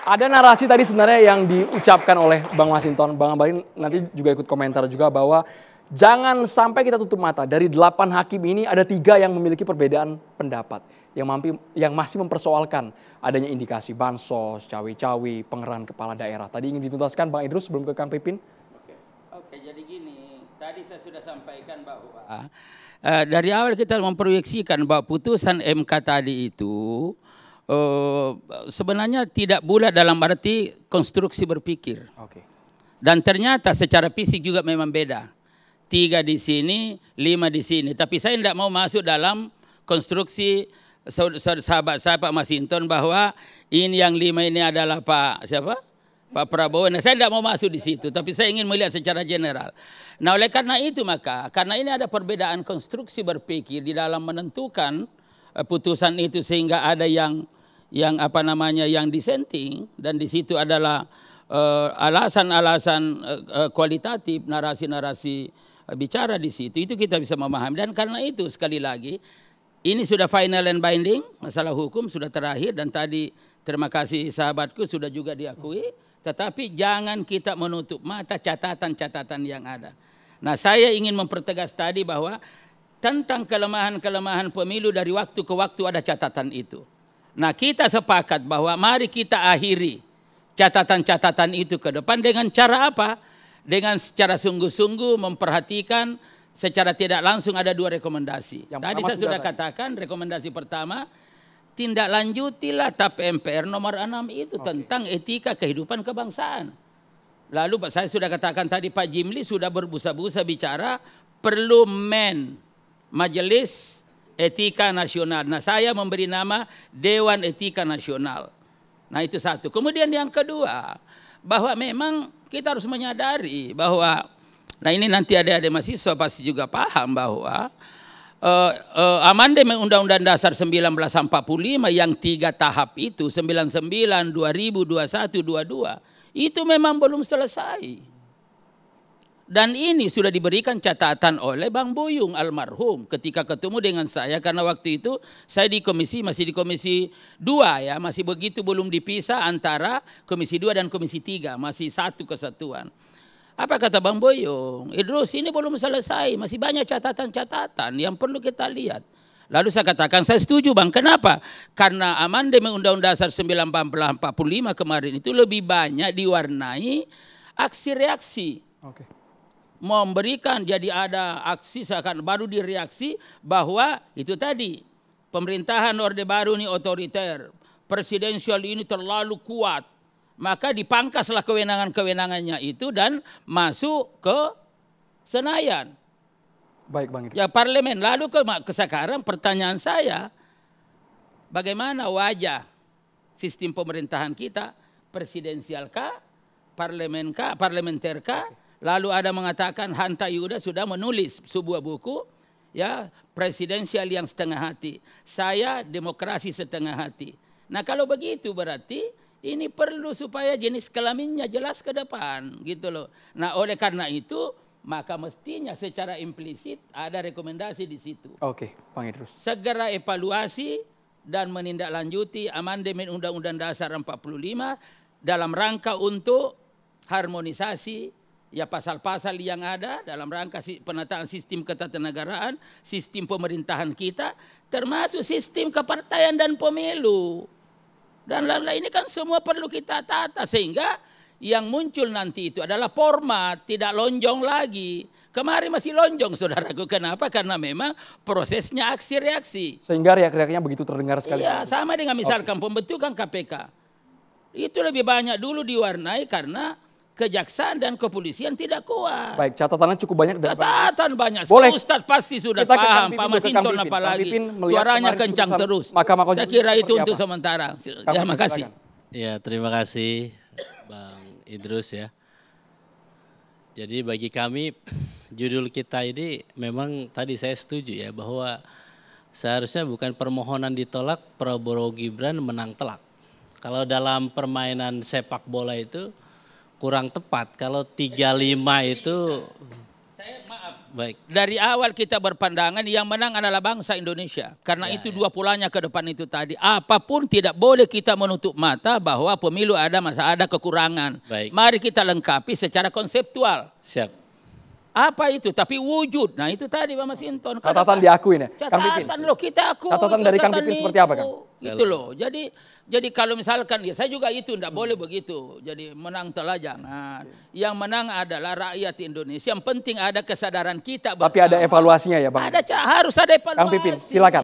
Ada narasi tadi sebenarnya yang diucapkan oleh Bang Masinton, Bang Abalin nanti juga ikut komentar juga bahwa jangan sampai kita tutup mata. Dari 8 hakim ini ada 3 yang memiliki perbedaan pendapat. Yang masih mempersoalkan adanya indikasi bansos, cawe-cawe, pengerahan kepala daerah. Tadi ingin dituntaskan Bang Idrus sebelum ke Kang Pipin. Oke, jadi gini, tadi saya sudah sampaikan bahwa dari awal kita memproyeksikan bahwa putusan MK tadi itu sebenarnya tidak bulat dalam arti konstruksi berpikir. Oke. Dan ternyata secara fisik juga memang beda. 3 di sini, 5 di sini. Tapi saya tidak mau masuk dalam konstruksi sahabat saya Pak Masinton bahwa ini yang 5 ini adalah Pak siapa? Pak Prabowo. Nah, saya tidak mau masuk di situ, tapi saya ingin melihat secara general. Nah, oleh karena itu karena ini ada perbedaan konstruksi berpikir di dalam menentukan putusan itu sehingga ada yang dissenting dan di situ adalah alasan-alasan kualitatif, narasi-narasi bicara di situ, itu kita bisa memahami. Dan karena itu sekali lagi ini sudah final and binding, masalah hukum sudah terakhir dan tadi terima kasih sahabatku sudah juga diakui, tetapi jangan kita menutup mata catatan-catatan yang ada. Nah, saya ingin mempertegas tadi bahwa tentang kelemahan-kelemahan pemilu dari waktu ke waktu ada catatan itu. Nah, kita sepakat bahwa mari kita akhiri catatan-catatan itu ke depan dengan cara apa? Dengan secara sungguh-sungguh memperhatikan secara tidak langsung ada 2 rekomendasi. Tadi saya sudah katakan rekomendasi pertama, tindak lanjutilah TAP MPR nomor 6 itu tentang etika kehidupan kebangsaan. Lalu saya sudah katakan tadi Pak Jimli sudah berbusa-busa bicara perlu Majelis Etika Nasional. Nah, saya memberi nama Dewan Etika Nasional. Nah, itu satu. Kemudian yang kedua, bahwa memang kita harus menyadari bahwa, nah ini nanti adik-adik mahasiswa pasti juga paham bahwa amandemen Undang-Undang Dasar 1945 yang 3 tahap itu, 99, 2000, 21, 22, itu memang belum selesai. Dan ini sudah diberikan catatan oleh Bang Buyung almarhum ketika ketemu dengan saya karena waktu itu saya masih di komisi 2 ya, masih begitu belum dipisah antara komisi 2 dan komisi 3, masih satu kesatuan. Apa kata Bang Buyung? Idrus, ini belum selesai, masih banyak catatan-catatan yang perlu kita lihat. Lalu saya katakan, saya setuju Bang. Kenapa? Karena amandemen Undang-Undang Dasar 1945 kemarin itu lebih banyak diwarnai aksi reaksi. Oke. Memberikan, jadi ada aksi seakan baru direaksi bahwa itu tadi pemerintahan Orde Baru ini otoriter, presidensial ini terlalu kuat, maka dipangkaslah kewenangan-kewenangannya itu dan masuk ke Senayan. Baik Bang Idrus. Ya parlemen. Lalu ke sekarang pertanyaan saya, bagaimana wajah sistem pemerintahan kita, presidensialkah, parlementerkah? Lalu ada mengatakan Hanta Yuda sudah menulis sebuah buku ya, presidensial yang setengah hati. Saya demokrasi setengah hati. Nah, kalau begitu berarti ini perlu supaya jenis kelaminnya jelas ke depan gitu loh. Nah, oleh karena itu maka mestinya secara implisit ada rekomendasi di situ. Oke, Bang Idrus. Segera evaluasi dan menindaklanjuti amandemen Undang-Undang Dasar 45 dalam rangka untuk harmonisasi ya pasal-pasal yang ada dalam rangka penataan sistem ketatanegaraan, sistem pemerintahan kita, termasuk sistem kepartaian dan pemilu. Dan lain-lain ini kan semua perlu kita tata sehingga yang muncul nanti itu adalah format, tidak lonjong lagi. Kemarin masih lonjong saudaraku. Kenapa? Karena memang prosesnya aksi reaksi. Sehingga riak-riaknya begitu terdengar sekali. Iya, sama dengan misalkan pembentukan KPK. Itu lebih banyak dulu diwarnai karena kejaksaan dan kepolisian tidak kuat. Baik, catatannya cukup banyak. Catatan banyak. Boleh. Ustadz pasti sudah Kita paham. Pak Masinton apalagi. Suaranya kencang terus. Saya kira itu untuk sementara. Terima kasih. Ya, terima kasih Bang Idrus ya. Jadi bagi kami judul kita ini memang tadi saya setuju ya bahwa seharusnya bukan permohonan ditolak, Prabowo Gibran menang telak. Kalau dalam permainan sepak bola itu kurang tepat. Kalau 35 itu saya maaf Baik. Dari awal kita berpandangan yang menang adalah bangsa Indonesia. Karena itu dua polanya ke depan itu tadi. Apapun tidak boleh kita menutup mata bahwa pemilu ada kekurangan. Baik. Mari kita lengkapi secara konseptual. Siap. Apa itu? Tapi wujud. Nah itu tadi Pak Masinton. Catatan diakuin ya, Kang Pipin? Catatan loh, kita akui. Catatan dari Kang Pipin seperti apa, Kang? Gitu loh. Jadi kalau misalkan, ya saya juga itu tidak boleh begitu. Jadi menang telah jangan. Yang menang adalah rakyat Indonesia. Yang penting ada kesadaran kita bersama. Tapi ada evaluasinya ya Bang? Harus ada evaluasi. Kang Pipin, silakan.